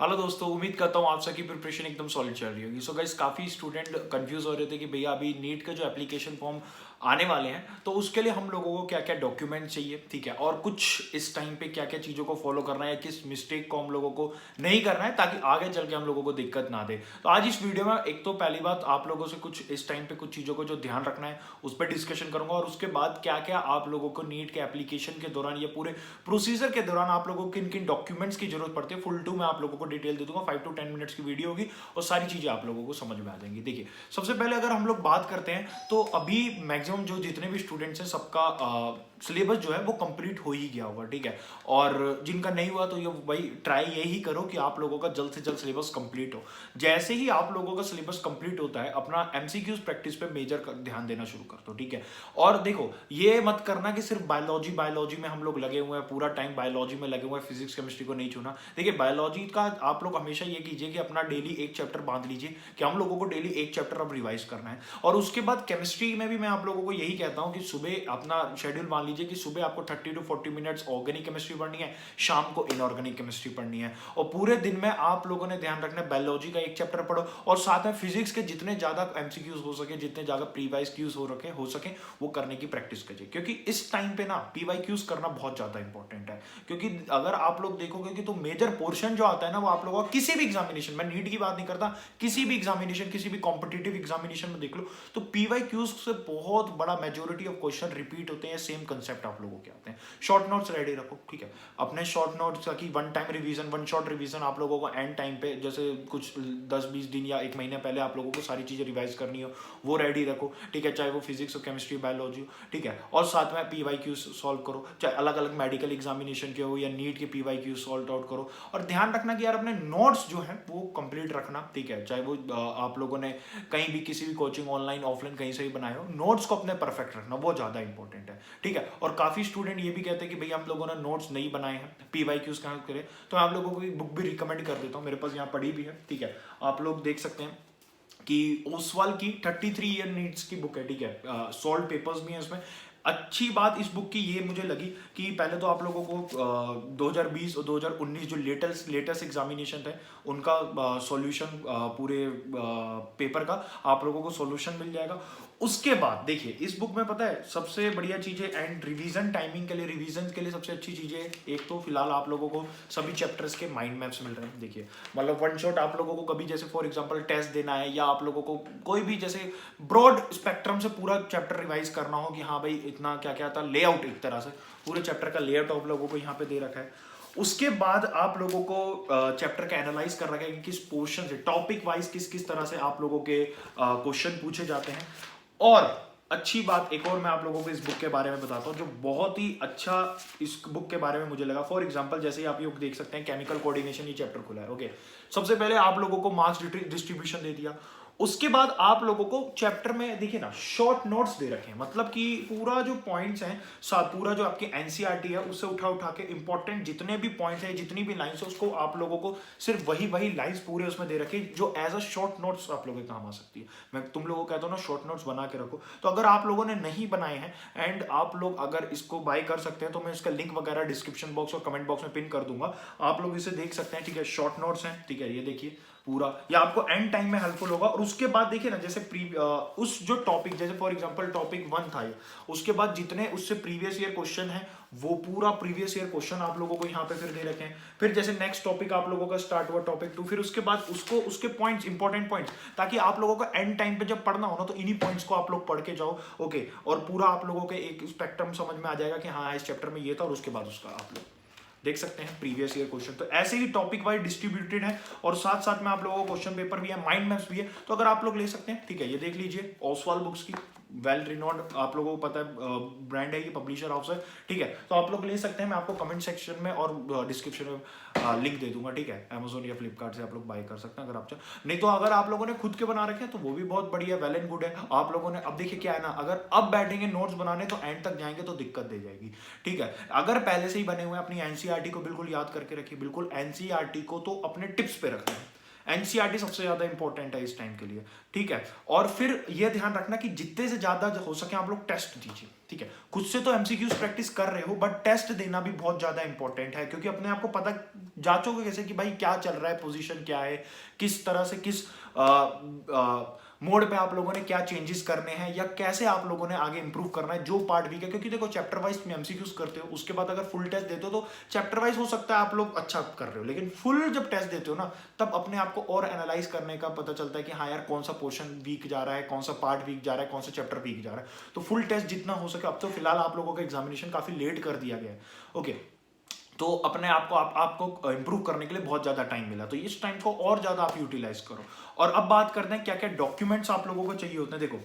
Hello दोस्तों, उम्मीद करता हूँ आप सबकी प्रिपरेशन एकदम सॉलिड चल रही होगी। सो गाइस, काफ़ी स्टूडेंट कंफ्यूज हो रहे थे कि भैया अभी नीट का जो एप्लीकेशन फॉर्म आने वाले हैं तो उसके लिए हम लोगों को क्या क्या डॉक्यूमेंट चाहिए, ठीक है, और कुछ इस टाइम पे क्या क्या चीज़ों को फॉलो करना है, किस मिस्टेक को हम लोगों को नहीं करना है ताकि आगे चल के हम लोगों को दिक्कत ना दे। तो आज इस वीडियो में एक तो पहली बात आप लोगों से कुछ इस टाइम पे कुछ चीज़ों को जो ध्यान रखना है उस पर डिस्कशन करूंगा, और उसके बाद क्या क्या आप लोगों को नीट के एप्लीकेशन के दौरान या पूरे प्रोसीजर के दौरान आप लोगों को किन किन डॉक्यूमेंट्स की जरूरत पड़ती है, फुल टू मैं आप लोगों को डिटेल दे दूंगा। 5 to 10 मिनट्स की वीडियो होगी और सारी चीजें आप लोगों को समझ में आ जाएंगी। देखिए, सबसे पहले अगर हम लोग बात करते हैं तो अभी मैक्सिमम जो जितने भी स्टूडेंट्स हैं सबका सिलेबस जो है वो कंप्लीट हो ही गया होगा, ठीक है। और जिनका नहीं हुआ तो ये भाई ट्राई यही करो कि आप लोगों का जल्द से जल्द सिलेबस कंप्लीट हो। जैसे ही आप लोगों का सिलेबस कंप्लीट होता है अपना एमसीक्यूज प्रैक्टिस पे मेजर ध्यान देना शुरू कर दो, ठीक है। और देखो, ये मत करना कि सिर्फ बायोलॉजी बायोलॉजी में हम लोग लगे हुए हैं, पूरा टाइम बायोलॉजी में लगे हुए हैं, फिजिक्स केमिस्ट्री को नहीं छूना। देखिए, बायोलॉजी का आप लोग हमेशा ये कीजिए कि अपना डेली एक चैप्टर बांध लीजिए कि हम लोगों को डेली एक चैप्टर अब रिवाइज करना है। और उसके बाद केमिस्ट्री में भी मैं आप लोगों को यही कहता हूं कि सुबह अपना शेड्यूल मान लीजिए कि सुबह आपको 30 to 40 मिनट्स ऑर्गेनिक केमिस्ट्री पढ़नी है, शाम को इनऑर्गेनिक केमिस्ट्री पढ़नी है, और पूरे दिन में आप लोगों ने ध्यान रखना है बायोलॉजी का एक चैप्टर पढ़ो और साथ में फिजिक्स के जितने ज्यादा एमसीक्यूज हो सके, जितने ज्यादा प्रीवाइज क्यूज हो सके वो करने की प्रैक्टिस कीजिए। क्योंकि इस टाइम पे ना पीवाई क्यूज करना बहुत ज्यादा इंपॉर्टेंट है। क्योंकि अगर आप लोग देखोगे कि तो मेजर पोर्शन जो आता है ना वो आप लोगों का किसी भी एग्जामिनेशन में, नीट की बात नहीं करता, किसी भी एग्जामिनेशन, किसी भी कॉम्पिटिटिव एग्जामिनेशन में देख लो तो पीवाई क्यूज से बहुत बड़ा मेजोरिटी ऑफ क्वेश्चन रिपीट होते हैं, सेम कंसेप्ट आप लोगों के आते हैं। शॉर्ट नोट्स रेडी रखो, ठीक है। अपने शॉर्ट नोट्स की one time revision, one shot revision आप लोगों को एंड टाइम पे, जैसे कुछ 10-20 दिन या एक महीने पहले आप लोगों को सारी चीजें रिवाइज करनी हो वो रेडी रखो, ठीक है। चाहे वो फिजिक्स हो, केमिस्ट्री, बायोलॉजी हो, ठीक है। और साथ में पीवाई क्यू सॉल्व करो, चाहे अलग अलग मेडिकल एग्जामिनेशन के हो या नीट के पीवाई क्यू सॉल्व आउट करो। और ध्यान रखना कि यार अपने नोट्स जो है वो कंप्लीट रखना, ठीक है। चाहे वो आप लोगों ने कहीं भी किसी भी कोचिंग ऑनलाइन ऑफलाइन कहीं से भी बनाए हो, नोट्स को अपने परफेक्ट रखना वो ज्यादा इंपॉर्टेंट है, ठीक है। और काफी स्टूडेंट ये भी कहते हैं कि भैया हम लोगों ने नोट्स नहीं बनाए हैं, पीवाई क्यूज कहाँ करें, तो मैं आप लोगों को एक बुक भी रिकमेंड कर देता हूँ, मेरे पास यहाँ पढ़ी भी है, ठीक है। आप लोग देख सकते हैं कि ओसवाल की 33 ईयर नीड्स की बुक है, ठीक है। सॉल्व पेपर्स भी हैं इसमें। अच्छी बात इस बुक की ये मुझे लगी कि पहले तो आप लोगों को 2020 और 2019 जो लेटेस्ट एग्जामिनेशन थे उनका सॉल्यूशन, पूरे पेपर का आप लोगों को सॉल्यूशन मिल जाएगा। उसके बाद देखिए, इस बुक में पता है सबसे बढ़िया चीज़ है एंड रिवीजन टाइमिंग के लिए, रिवीजन के लिए सबसे अच्छी चीज़ है एक तो फिलहाल आप लोगों को सभी चैप्टर्स के माइंड मैप्स मिल रहे हैं। देखिए, मतलब वन शॉट आप लोगों को कभी जैसे फॉर एग्जांपल टेस्ट देना है या आप लोगों को कोई भी जैसे ब्रॉड स्पेक्ट्रम से पूरा चैप्टर रिवाइज करना हो कि हाँ भाई इतना क्या क्या था, लेआउट एक तरह से पूरे चैप्टर का लेआउट आप लोगों को यहाँ पे दे रखा है। उसके बाद आप लोगों को चैप्टर का एनालाइज कर रखा है कि किस पोर्शन से टॉपिक वाइज किस किस तरह से आप लोगों के क्वेश्चन पूछे जाते हैं। और अच्छी बात एक और मैं आप लोगों को इस बुक के बारे में बताता हूँ जो बहुत ही अच्छा इस बुक के बारे में मुझे लगा। फॉर एग्जांपल जैसे ही आप ये देख सकते हैं, केमिकल कोऑर्डिनेशन ये चैप्टर खुला है, ओके। सबसे पहले आप लोगों को मास डिस्ट्रीब्यूशन दे दिया। उसके बाद आप लोगों को चैप्टर में देखिए ना शॉर्ट नोट्स दे रखे हैं, मतलब कि पूरा जो पॉइंट्स हैं, पूरा जो आपकी एनसीईआरटी है उससे उठा उठा के इंपॉर्टेंट जितने भी पॉइंट्स हैं, जितनी भी लाइंस है, उसको आप लोगों को सिर्फ वही लाइंस पूरे उसमें दे रखे जो एज अ शॉर्ट नोट्स आप लोगों के काम आ सकती है। मैं तुम लोगों को कहता हूँ ना, शॉर्ट नोट्स बना के रखो। तो अगर आप लोगों ने नहीं बनाए हैं एंड आप लोग अगर इसको बाय कर सकते हैं तो मैं इसका लिंक वगैरह डिस्क्रिप्शन बॉक्स और कमेंट बॉक्स में पिन कर दूंगा, आप लोग इसे देख सकते हैं, ठीक है। शॉर्ट नोट्स हैं, ठीक है, ये देखिए पूरा, या आपको एंड टाइम में हेल्पफुल होगा। और उसके बाद देखिए ना, जैसे उस जो टॉपिक, जैसे फॉर एग्जांपल टॉपिक 1 था ये, उसके बाद जितने उससे प्रीवियस ईयर क्वेश्चन है वो पूरा प्रीवियस ईयर क्वेश्चन आप लोगों को यहाँ पे फिर दे रखे हैं। फिर जैसे नेक्स्ट टॉपिक आप लोगों का स्टार्ट हुआ टॉपिक 2, फिर उसके बाद उसको उसके पॉइंट्स, इंपॉर्टेंट पॉइंट्स, ताकि आप लोगों को एंड टाइम पे जब पढ़ना हो ना तो इन्हीं पॉइंट्स को आप लोग पढ़ के जाओ, ओके। और पूरा आप लोगों के एक स्पेक्ट्रम समझ में आ जाएगा कि हाँ इस चैप्टर में ये था और उसके बाद उसका आप लोग देख सकते हैं प्रीवियस ईयर क्वेश्चन। तो ऐसे ही टॉपिक वाइज डिस्ट्रीब्यूटेड है और साथ साथ में आप लोगों को क्वेश्चन पेपर भी है, माइंड मैप्स भी है। तो अगर आप लोग ले सकते हैं, ठीक है, ये देख लीजिए ओसवाल बुक्स की, वेल रिनोन्ड, आप लोगों को पता है ब्रांड है, ये पब्लिशर हाउस है, ठीक है। तो आप लोग ले सकते हैं, मैं आपको कमेंट सेक्शन में और डिस्क्रिप्शन में लिंक दे दूंगा, ठीक है। अमेजोन या फ्लिपकार्ट से आप लोग बाय कर सकते हैं अगर आप चाहें। नहीं तो अगर आप लोगों ने खुद के बना रखे हैं तो वो भी बहुत बढ़िया, वेल एंड गुड है। आप लोगों ने अब देखिए क्या है ना, अगर अब बैठेंगे नोट्स बनाने तो एंड तक जाएंगे तो दिक्कत दे जाएगी, ठीक है। अगर पहले से ही बने हुए अपनी एनसीईआरटी को बिल्कुल याद करके रखिए, बिल्कुल एनसीईआरटी को तो अपने टिप्स पे रखना है। एनसीईआरटी सबसे ज्यादा इंपॉर्टेंट है इस टाइम के लिए, ठीक है। और फिर ये ध्यान रखना कि जितने से ज्यादा हो सके आप लोग टेस्ट दीजिए, ठीक है। खुद से तो एमसीक्यूज प्रैक्टिस कर रहे हो, बट टेस्ट देना भी बहुत ज्यादा इंपॉर्टेंट है, क्योंकि अपने आप को पता जांचोगे कैसे कि भाई क्या चल रहा है, पोजीशन क्या है, किस तरह से किस मोड पे आप लोगों ने क्या चेंजेस करने हैं, या कैसे आप लोगों ने आगे इंप्रूव करना है जो पार्ट वीक है। क्योंकि देखो चैप्टर वाइज में एमसीक्यूज करते हो, उसके बाद अगर फुल टेस्ट देते हो तो चैप्टर वाइज हो सकता है आप लोग अच्छा कर रहे हो, लेकिन फुल जब टेस्ट देते हो ना, तब अपने आप को और एनालाइज करने का पता चलता है कि हाँ यार कौन सा पोर्शन वीक जा रहा है, कौन सा पार्ट वीक जा रहा है, कौन सा चैप्टर वीक जा रहा है। तो फुल टेस्ट जितना हो सके, अब तो फिलहाल आप लोगों का एग्जामिनेशन काफी लेट कर दिया गया है, ओके। तो अपने आप को आपको इंप्रूव करने के लिए बहुत ज्यादा टाइम मिला, तो इस टाइम को और ज्यादा आप यूटिलाइज करो। और अब बात करते हैं क्या क्या डॉक्यूमेंट्स आप लोगों को चाहिए होते हैं। देखो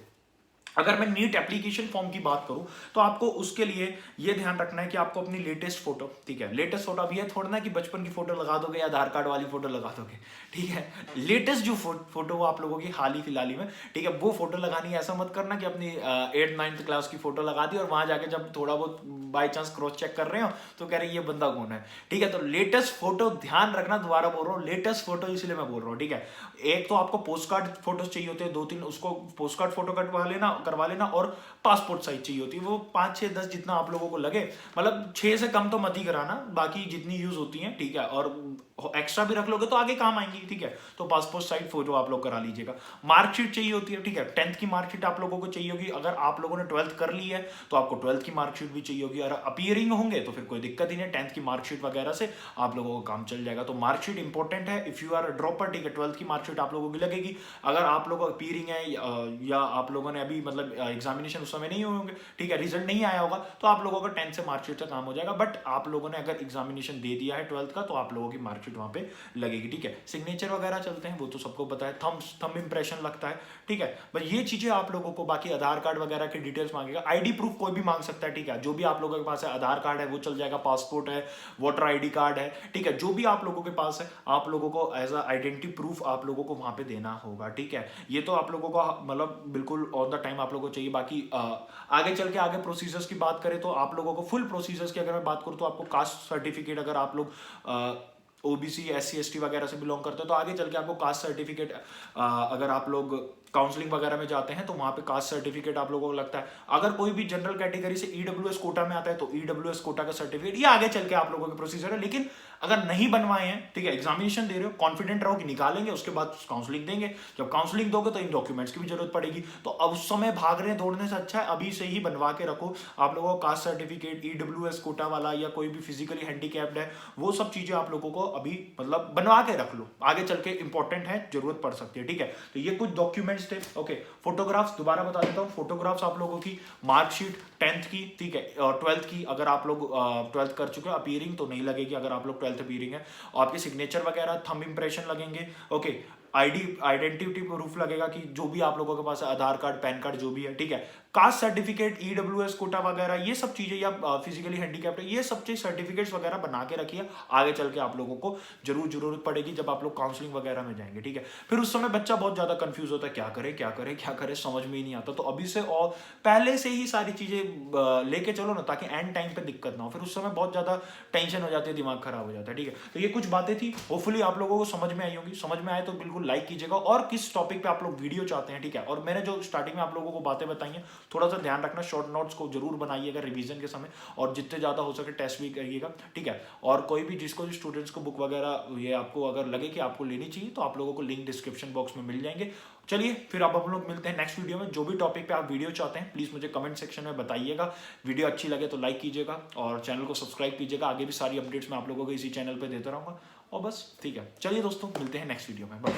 अगर मैं नीट एप्लीकेशन फॉर्म की बात करूं तो आपको उसके लिए ये ध्यान रखना है कि आपको अपनी लेटेस्ट फोटो, ठीक है, लेटेस्ट फोटो, अब ये थोड़ा ना कि बचपन की फोटो लगा दोगे या आधार कार्ड वाली फोटो लगा दोगे, ठीक है। लेटेस्ट जो फोटो वो आप लोगों की हाल ही फिलहाल में, ठीक है, वो फोटो लगानी है। ऐसा मत करना कि अपनी 8th-9th क्लास की फोटो लगा दी और वहां जाके जब थोड़ा बहुत बाई चांस क्रॉस चेक कर रहे हो तो कह रहे ये बंदा कौन है, ठीक है। तो लेटेस्ट फोटो ध्यान रखना, दोबारा बोल रहा हूँ लेटेस्ट फोटो इसलिए मैं बोल रहा हूँ, ठीक है। एक तो आपको पोस्ट कार्ड फोटोज चाहिए होते हैं 2-3, उसको पोस्ट कार्ड फोटो करवा लेना, और पासपोर्ट साइज चाहिए होती है, वो 5, 6, 10 जितना आप लोगों को लगे, मतलब 6 से कम तो मत ही कराना, बाकी जितनी यूज होती है, ठीक है। और एक्स्ट्रा भी रख लोगे तो आगे काम आएंगी, ठीक है। तो पासपोर्ट साइज फोटो आप लोग करा लीजिएगा। मार्कशीट चाहिए होती है, ठीक है, 10th की मार्कशीट आप लोगों को चाहिए होगी। अगर आप लोगों ने 12th कर ली है तो आपको 12th की मार्कशीट भी चाहिए होगी। अगर अपीयरिंग होंगे तो फिर कोई दिक्कत ही नहीं, 10th की मार्कशीट वगैरह से आप लोगों का काम चल जाएगा। तो मार्कशीट इंपॉर्टेंट है इफ यू आर ड्रॉपर, ठीक है। 12th की मार्कशीट आप लोगों की लगेगी। अगर आप लोग अपीयरिंग है या आप लोगों ने अभी मतलब एग्जामिनेशन उस समय नहीं हुए होंगे, ठीक है, रिजल्ट नहीं आया होगा, तो आप लोगों का 10th से मार्कशीट का काम हो जाएगा। बट आप लोगों ने अगर एग्जामिनेशन दे दिया है 12th का तो आप लोगों की मार्कशीट वहां पे लगेगी, ठीक है। सिग्नेचर वगैरह चलते हैं वो तो सबको पता है, थंब इंप्रेशन लगता है, ठीक है। बस ये चीजें आप लोगों को, बाकी आधार कार्ड वगैरह की डिटेल्स मांगेगा। आईडी प्रूफ कोई भी मांग सकता है, ठीक है। जो भी आप लोगों के पास है, आधार कार्ड है वो चल जाएगा, पासपोर्ट है, वोटर आईडी कार्ड है, ठीक है। जो भी आप लोगों के पास है आप लोगों को एज अ आइडेंटिटी प्रूफ आप लोगों को वहां पे देना होगा, ठीक है। ये तो आप लोगों को मतलब बिल्कुल ऑन द टाइम आप लोगों को चाहिए। बाकी आगे चल के आगे प्रोसीजर्स की बात करें तो आप लोगों को फुल प्रोसीजर्स की अगर मैं बात करूं तो आपको कास्ट सर्टिफिकेट, अगर आप लोग ओबीसी SC ST वगैरह से बिलोंग करते हो तो आगे चल के आपको कास्ट सर्टिफिकेट, अगर आप लोग काउंसलिंग वगैरह में जाते हैं तो वहां पे कास्ट सर्टिफिकेट आप लोगों को लगता है। अगर कोई भी जनरल कैटेगरी से EWS कोटा में आता है तो EWS कोटा का सर्टिफिकेट, ये आगे चल के आप लोगों के प्रोसीजर है। लेकिन अगर नहीं बनवाए हैं, ठीक है, एग्जामिनेशन दे रहे हो, कॉन्फिडेंट रहो कि निकालेंगे, उसके बाद काउंसलिंग देंगे। जब काउंसलिंग दोगे तो इन डॉक्यूमेंट्स की भी जरूरत पड़ेगी, तो अब उस समय भाग रहे दौड़ने से अच्छा है अभी से ही बनवा के रखो। आप लोगों को कास्ट सर्टिफिकेट, EWS कोटा वाला या कोई भी फिजिकली हैंडीकैप्ड है, वो सब चीजें आप लोगों को अभी मतलब बनवा के रख लो, आगे चल के इंपॉर्टेंट है, जरूरत पड़ सकती है, ठीक है। तो ये कुछ डॉक्यूमेंट्स थे, ओके। फोटोग्राफ्स दोबारा बता देता हूँ, फोटोग्राफ्स आप लोगों की मार्कशीट 10th की, ठीक है, और 12th की, अगर आप लोग 12th कर चुके हो, अपीयरिंग तो नहीं लगेगी अगर आप लोग 12th अपीयरिंग है, और आपके सिग्नेचर वगैरह, थंब इंप्रेशन लगेंगे, ओके। आइडेंटिटी प्रूफ लगेगा कि जो भी आप लोगों के पास है, आधार कार्ड, पैन कार्ड जो भी है, ठीक है। कास्ट सर्टिफिकेट, EWS कोटा वगैरह ये सब चीजें, या फिजिकली हैंडीकैप्ड ये सब चीज सर्टिफिकेट्स वगैरह बना के रखिए, आगे चल के आप लोगों को जरूरत पड़ेगी जब आप लोग काउंसलिंग वगैरह में जाएंगे, ठीक है। फिर उस समय बच्चा बहुत ज्यादा कंफ्यूज होता है, क्या करे समझ में ही नहीं आता। तो अभी से और पहले से ही सारी चीजें लेके चलो ना, ताकि एंड टाइम पे दिक्कत ना हो, फिर उस समय बहुत ज्यादा टेंशन हो जाती है, दिमाग खराब हो जाता है, ठीक है। तो ये कुछ बातें थी, होपफुली आप लोगों को समझ में आई होंगी। समझ में आए तो बिल्कुल लाइक कीजिएगा, और किस टॉपिक पे आप लोग वीडियो चाहते हैं, ठीक है। और मैंने जो स्टार्टिंग में आप लोगों को बातें बताई हैं, थोड़ा सा ध्यान रखना, शॉर्ट नोट्स को जरूर बनाइएगा रिवीजन के समय, और जितने ज्यादा हो सके टेस्ट भी करिएगा, ठीक है। और कोई भी जिसको भी स्टूडेंट्स को बुक वगैरह ये आपको अगर लगे कि आपको लेनी चाहिए तो आप लोगों को लिंक डिस्क्रिप्शन बॉक्स में मिल जाएंगे। चलिए फिर अब हम लोग मिलते हैं नेक्स्ट वीडियो में। जो भी टॉपिक पे आप वीडियो चाहते हैं प्लीज मुझे कमेंट सेक्शन में बताइएगा। वीडियो अच्छी लगे तो लाइक कीजिएगा और चैनल को सब्सक्राइब कीजिएगा। आगे भी सारी अपडेट्स मैं आप लोगों को इसी चैनल पे देता रहूंगा। और बस ठीक है, चलिए दोस्तों मिलते हैं नेक्स्ट वीडियो में, बाय।